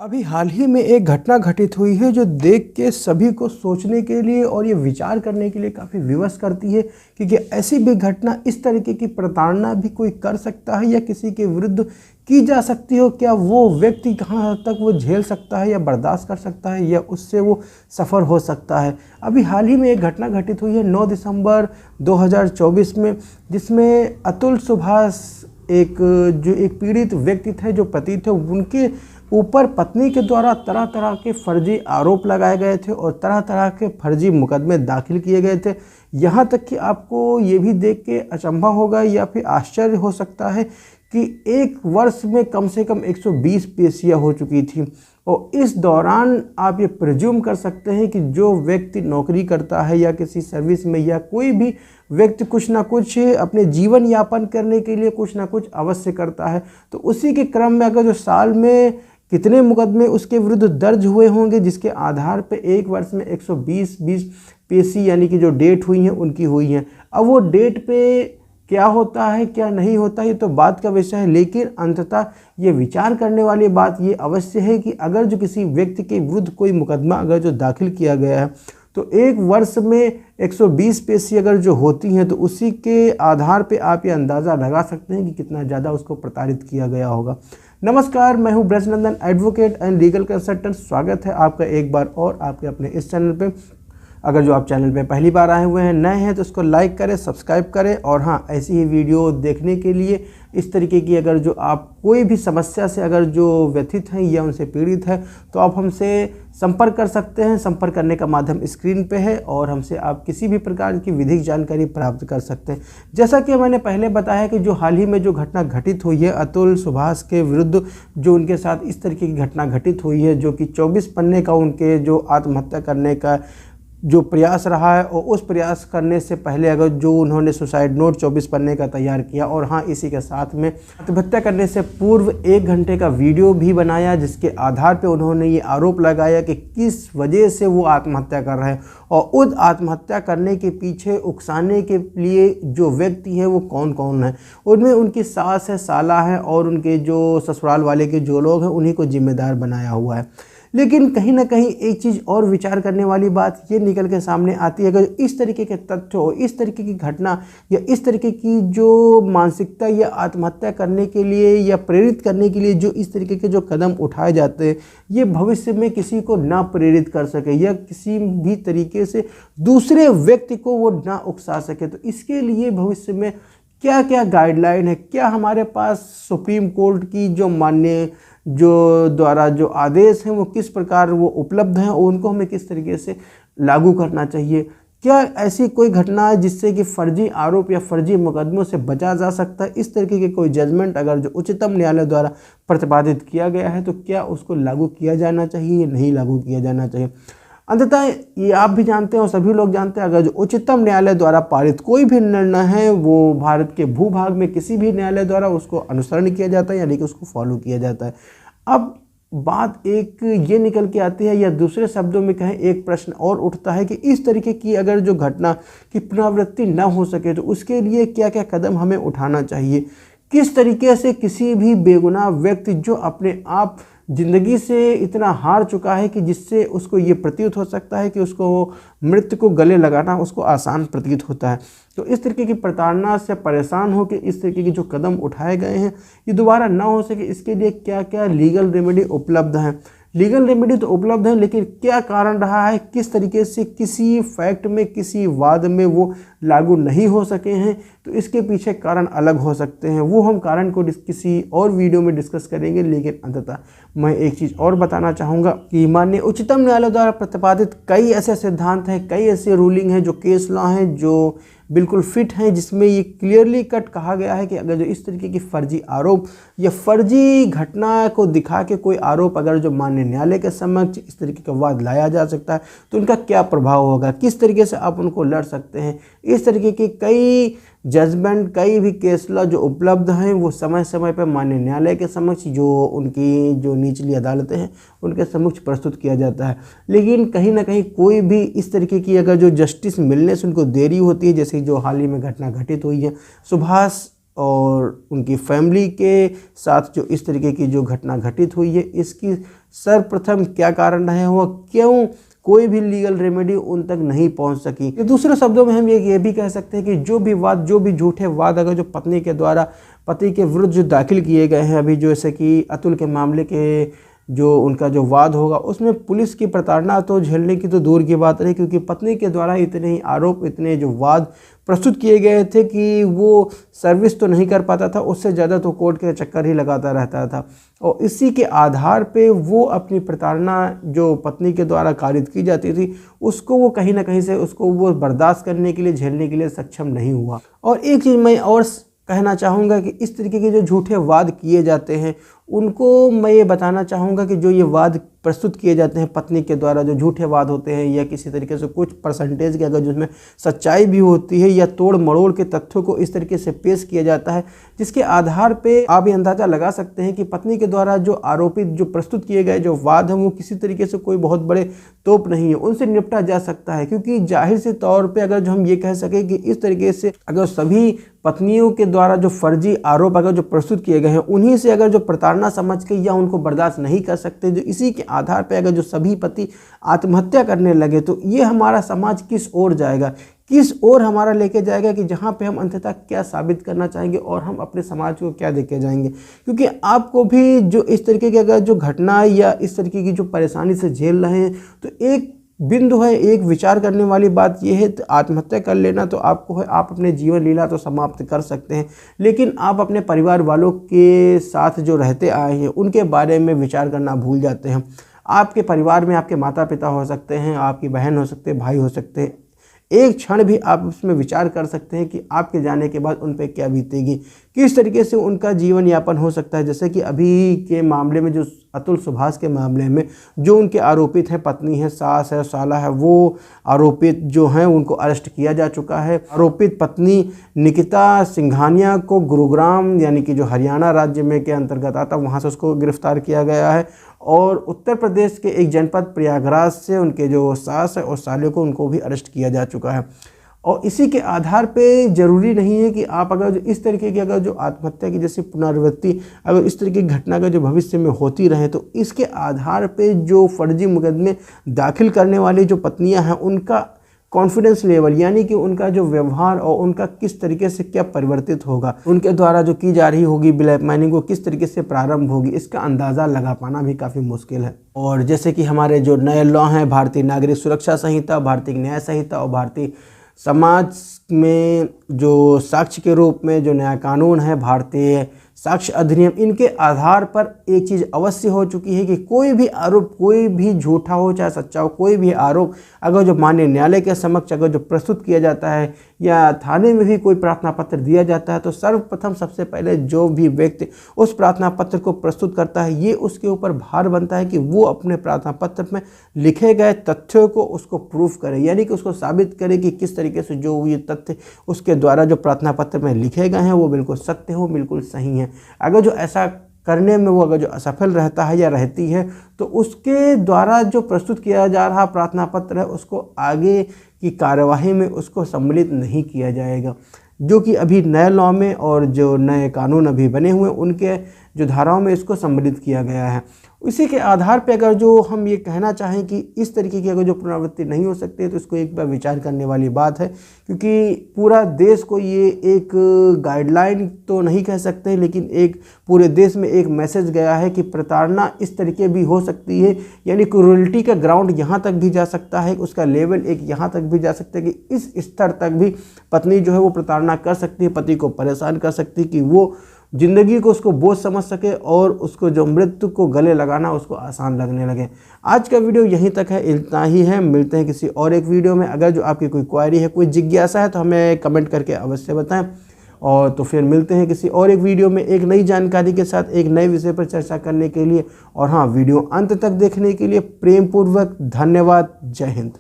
अभी हाल ही में एक घटना घटित हुई है जो देख के सभी को सोचने के लिए और ये विचार करने के लिए काफ़ी विवश करती है, क्योंकि ऐसी भी घटना, इस तरीके की प्रताड़ना भी कोई कर सकता है या किसी के विरुद्ध की जा सकती हो। क्या वो व्यक्ति कहाँ तक वो झेल सकता है या बर्दाश्त कर सकता है या उससे वो सफ़र हो सकता है। अभी हाल ही में एक घटना घटित हुई है 9 दिसंबर 2024 में, जिसमें अतुल सुभाष एक पीड़ित व्यक्ति थे, जो पति थे, उनके ऊपर पत्नी के द्वारा तरह तरह के फर्जी आरोप लगाए गए थे और तरह तरह के फर्जी मुकदमे दाखिल किए गए थे। यहाँ तक कि आपको ये भी देख के अचंभा होगा या फिर आश्चर्य हो सकता है कि एक वर्ष में कम से कम 120 पेशियाँ हो चुकी थी। और इस दौरान आप ये प्रिज्यूम कर सकते हैं कि जो व्यक्ति नौकरी करता है या किसी सर्विस में, या कोई भी व्यक्ति कुछ ना कुछ अपने जीवन यापन करने के लिए कुछ ना कुछ अवश्य करता है, तो उसी के क्रम में अगर जो साल में कितने मुकदमे उसके विरुद्ध दर्ज हुए होंगे, जिसके आधार पे एक वर्ष में 120 पेशी यानी कि जो डेट हुई हैं उनकी हुई हैं। अब वो डेट पे क्या होता है क्या नहीं होता ये तो बात का विषय है, लेकिन अंततः ये विचार करने वाली बात ये अवश्य है कि अगर जो किसी व्यक्ति के विरुद्ध कोई मुकदमा अगर जो दाखिल किया गया है, तो एक वर्ष में 120 पेशी अगर जो होती हैं, तो उसी के आधार पे आप ये अंदाज़ा लगा सकते हैं कि कितना ज़्यादा उसको प्रताड़ित किया गया होगा। नमस्कार, मैं हूं Brajnandan, advocate and legal consultant. स्वागत है आपका एक बार और आपके अपने इस चैनल पे। अगर जो आप चैनल पे पहली बार आए हुए हैं, नए हैं, तो इसको लाइक करें, सब्सक्राइब करें। और हाँ, ऐसी ही वीडियो देखने के लिए, इस तरीके की अगर जो आप कोई भी समस्या से अगर जो व्यथित हैं या उनसे पीड़ित है, तो आप हमसे संपर्क कर सकते हैं। संपर्क करने का माध्यम स्क्रीन पे है और हमसे आप किसी भी प्रकार की विधिक जानकारी प्राप्त कर सकते हैं। जैसा कि मैंने पहले बताया कि जो हाल ही में जो घटना घटित हुई है अतुल सुभाष के विरुद्ध, जो उनके साथ इस तरीके की घटना घटित हुई है, जो कि 24 पन्ने का उनके जो आत्महत्या करने का जो प्रयास रहा है, और उस प्रयास करने से पहले अगर जो उन्होंने सुसाइड नोट 24 पन्ने का तैयार किया, और हाँ, इसी के साथ में आत्महत्या करने से पूर्व 1 घंटे का वीडियो भी बनाया, जिसके आधार पे उन्होंने ये आरोप लगाया कि किस वजह से वो आत्महत्या कर रहे हैं और उस आत्महत्या करने के पीछे उकसाने के लिए जो व्यक्ति हैं वो कौन कौन है। उनमें उनकी सास है, साला है, और उनके जो ससुराल वाले के जो लोग हैं उन्हीं को जिम्मेदार बनाया हुआ है। लेकिन कहीं ना कहीं एक चीज़ और विचार करने वाली बात ये निकल के सामने आती है, अगर इस तरीके के तथ्य हो, इस तरीके की घटना या इस तरीके की जो मानसिकता या आत्महत्या करने के लिए या प्रेरित करने के लिए जो इस तरीके के जो कदम उठाए जाते हैं, ये भविष्य में किसी को ना प्रेरित कर सके या किसी भी तरीके से दूसरे व्यक्ति को वो ना उकसा सके, तो इसके लिए भविष्य में क्या क्या गाइडलाइन है, क्या हमारे पास सुप्रीम कोर्ट की जो मान्य जो द्वारा जो आदेश हैं वो किस प्रकार वो उपलब्ध हैं और उनको हमें किस तरीके से लागू करना चाहिए। क्या ऐसी कोई घटना है जिससे कि फर्जी आरोप या फर्जी मुकदमों से बचा जा सकता है। इस तरीके के कोई जजमेंट अगर जो उच्चतम न्यायालय द्वारा प्रतिपादित किया गया है, तो क्या उसको लागू किया जाना चाहिए या नहीं लागू किया जाना चाहिए। अंततः ये आप भी जानते हैं और सभी लोग जानते हैं, अगर जो उच्चतम न्यायालय द्वारा पारित कोई भी निर्णय है, वो भारत के भूभाग में किसी भी न्यायालय द्वारा उसको अनुसरण किया जाता है, यानी कि उसको फॉलो किया जाता है। अब बात एक ये निकल के आती है, या दूसरे शब्दों में कहें, एक प्रश्न और उठता है कि इस तरीके की अगर जो घटना की पुनरावृत्ति न हो सके, तो उसके लिए क्या क्या कदम हमें उठाना चाहिए। किस तरीके से किसी भी बेगुनाह व्यक्ति जो अपने आप ज़िंदगी से इतना हार चुका है कि जिससे उसको ये प्रतीत हो सकता है कि उसको मृत्यु को गले लगाना उसको आसान प्रतीत होता है, तो इस तरीके की प्रताड़ना से परेशान हो कि इस तरीके के जो कदम उठाए गए हैं ये दोबारा ना हो सके, इसके लिए क्या क्या लीगल रेमेडी उपलब्ध हैं। लीगल रेमेडी तो उपलब्ध है, लेकिन क्या कारण रहा है, किस तरीके से किसी फैक्ट में, किसी वाद में वो लागू नहीं हो सके हैं, तो इसके पीछे कारण अलग हो सकते हैं। वो हम कारण को किसी और वीडियो में डिस्कस करेंगे। लेकिन अंततः मैं एक चीज़ और बताना चाहूँगा कि माननीय उच्चतम न्यायालय द्वारा प्रतिपादित कई ऐसे सिद्धांत हैं, कई ऐसे रूलिंग हैं, जो केस लॉ हैं, जो बिल्कुल फिट हैं, जिसमें ये क्लियरली कट कहा गया है कि अगर जो इस तरीके की फर्जी आरोप या फर्जी घटना को दिखा के कोई आरोप अगर जो माननीय न्यायालय के समक्ष इस तरीके का वाद लाया जा सकता है, तो उनका क्या प्रभाव होगा, किस तरीके से आप उनको लड़ सकते हैं। इस तरीके की कई जजमेंट, कई भी केस लॉ जो उपलब्ध हैं, वो समय समय पर माननीय न्यायालय के समक्ष, जो उनकी जो निचली अदालतें हैं, उनके समक्ष प्रस्तुत किया जाता है। लेकिन कहीं ना कहीं कोई भी इस तरीके की अगर जो जस्टिस मिलने से उनको देरी होती है, जैसे जो हाल ही में घटना घटित हुई है सुभाष और उनकी फैमिली के साथ जो इस तरीके की जो घटना घटित हुई है, इसकी सर्वप्रथम क्या कारण रहे हों, क्यों कोई भी लीगल रेमेडी उन तक नहीं पहुंच सकी। तो दूसरे शब्दों में हम ये भी कह सकते हैं कि जो भी वाद, जो भी झूठे वाद अगर जो पत्नी के द्वारा पति के विरुद्ध जो दाखिल किए गए हैं, अभी जैसे कि अतुल के मामले के जो उनका जो वाद होगा उसमें पुलिस की प्रताड़ना तो झेलने की तो दूर की बात रही, क्योंकि पत्नी के द्वारा इतने ही आरोप, इतने जो वाद प्रस्तुत किए गए थे कि वो सर्विस तो नहीं कर पाता था, उससे ज़्यादा तो कोर्ट के चक्कर ही लगाता रहता था। और इसी के आधार पे वो अपनी प्रताड़ना जो पत्नी के द्वारा कारित की जाती थी उसको वो कहीं ना कहीं से उसको वो बर्दाश्त करने के लिए, झेलने के लिए सक्षम नहीं हुआ। और एक चीज़ मैं और कहना चाहूँगा कि इस तरीके के जो झूठे वाद किए जाते हैं उनको मैं ये बताना चाहूँगा कि जो ये वाद प्रस्तुत किए जाते हैं पत्नी के द्वारा, जो झूठे वाद होते हैं या किसी तरीके से कुछ परसेंटेज के अगर जिसमें सच्चाई भी होती है या तोड़ मरोड़ के तथ्यों को इस तरीके से पेश किया जाता है, जिसके आधार पे आप ये अंदाज़ा लगा सकते हैं कि पत्नी के द्वारा जो आरोपित, जो प्रस्तुत किए गए जो वाद हैं वो किसी तरीके से कोई बहुत बड़े तोप नहीं है, उनसे निपटा जा सकता है। क्योंकि जाहिर से तौर पर अगर जो हम ये कह सकें कि इस तरीके से अगर सभी पत्नियों के द्वारा जो फर्जी आरोप अगर जो प्रस्तुत किए गए हैं उन्हीं से अगर जो प्रताड़ना समझ के या उनको बर्दाश्त नहीं कर सकते, जो इसी के आधार पे अगर जो सभी पति आत्महत्या करने लगे, तो ये हमारा समाज किस ओर जाएगा, किस ओर हमारा लेके जाएगा कि जहाँ पे हम अंततः क्या साबित करना चाहेंगे और हम अपने समाज को क्या देके जाएंगे। क्योंकि आपको भी जो इस तरीके की अगर जो घटना या इस तरीके की जो परेशानी से झेल रहे हैं तो एक बिंदु है, एक विचार करने वाली बात यह है, तो आत्महत्या कर लेना तो आपको है, आप अपने जीवन लीला तो समाप्त कर सकते हैं, लेकिन आप अपने परिवार वालों के साथ जो रहते आए हैं उनके बारे में विचार करना भूल जाते हैं। आपके परिवार में आपके माता पिता हो सकते हैं, आपकी बहन हो सकते हैं, भाई हो सकते हैं, एक क्षण भी आप उसमें विचार कर सकते हैं कि आपके जाने के बाद उन पर क्या बीतेगी, किस तरीके से उनका जीवन यापन हो सकता है। जैसे कि अभी के मामले में जो अतुल सुभाष के मामले में जो उनके आरोपित हैं, पत्नी है, सास है, साला है, वो आरोपित जो हैं उनको अरेस्ट किया जा चुका है। आरोपित पत्नी निकिता सिंघानिया को गुरुग्राम यानी कि जो हरियाणा राज्य में के अंतर्गत आता, वहाँ से उसको गिरफ्तार किया गया है। और उत्तर प्रदेश के एक जनपद प्रयागराज से उनके जो सास है और साले को उनको भी अरेस्ट किया जा चुका है। और इसी के आधार पे ज़रूरी नहीं है कि आप अगर इस तरीके की अगर जो आत्महत्या की जैसी पुनरावृत्ति अगर इस तरीके की घटना का जो भविष्य में होती रहे, तो इसके आधार पे जो फर्जी मुकदमे दाखिल करने वाली जो पत्नियां हैं उनका कॉन्फिडेंस लेवल यानी कि उनका जो व्यवहार और उनका किस तरीके से क्या परिवर्तित होगा, उनके द्वारा जो की जा रही होगी ब्लैकमेलिंग को किस तरीके से प्रारंभ होगी, इसका अंदाज़ा लगा पाना भी काफ़ी मुश्किल है। और जैसे कि हमारे जो नए लॉ हैं, भारतीय नागरिक सुरक्षा संहिता, भारतीय न्याय संहिता और भारतीय समाज में जो साक्ष्य के रूप में जो नया कानून है भारतीय साक्ष्य अधिनियम, इनके आधार पर एक चीज़ अवश्य हो चुकी है कि कोई भी आरोप, कोई भी झूठा हो चाहे सच्चा हो, कोई भी आरोप अगर जो माननीय न्यायालय के समक्ष अगर जो प्रस्तुत किया जाता है या थाने में भी कोई प्रार्थना पत्र दिया जाता है, तो सर्वप्रथम सबसे पहले जो भी व्यक्ति उस प्रार्थना पत्र को प्रस्तुत करता है, ये उसके ऊपर भार बनता है कि वो अपने प्रार्थना पत्र में लिखे गए तथ्यों को उसको प्रूफ करे, यानी कि उसको साबित करे कि किस तरीके से जो ये तथ्य उसके द्वारा जो प्रार्थना पत्र में लिखे गए हैं वो बिल्कुल सत्य हो, बिल्कुल सही है। अगर जो ऐसा करने में वो अगर जो असफल रहता है या रहती है, तो उसके द्वारा जो प्रस्तुत किया जा रहा प्रार्थना पत्र है उसको आगे की कार्यवाही में उसको सम्मिलित नहीं किया जाएगा, जो कि अभी नए लॉ में और जो नए कानून अभी बने हुए उनके जो धाराओं में इसको सम्मिलित किया गया है। इसी के आधार पे अगर जो हम ये कहना चाहें कि इस तरीके की अगर जो पुनरावृत्ति नहीं हो सकती है, तो इसको एक बार विचार करने वाली बात है, क्योंकि पूरा देश को ये एक गाइडलाइन तो नहीं कह सकते, लेकिन एक पूरे देश में एक मैसेज गया है कि प्रताड़ना इस तरीके भी हो सकती है, यानी क्रूरल्टी का ग्राउंड यहाँ तक भी जा सकता है, उसका लेवल एक यहाँ तक भी जा सकता है कि इस स्तर तक भी पत्नी जो है वो प्रताड़ना कर सकती है, पति को परेशान कर सकती है कि वो ज़िंदगी को उसको बोझ समझ सके और उसको जो मृत्यु को गले लगाना उसको आसान लगने लगे। आज का वीडियो यहीं तक है, इतना ही है। मिलते हैं किसी और एक वीडियो में। अगर जो आपकी कोई क्वेरी है, कोई जिज्ञासा है, तो हमें कमेंट करके अवश्य बताएं। और तो फिर मिलते हैं किसी और एक वीडियो में एक नई जानकारी के साथ, एक नए विषय पर चर्चा करने के लिए। और हाँ, वीडियो अंत तक देखने के लिए प्रेमपूर्वक धन्यवाद। जय हिंद।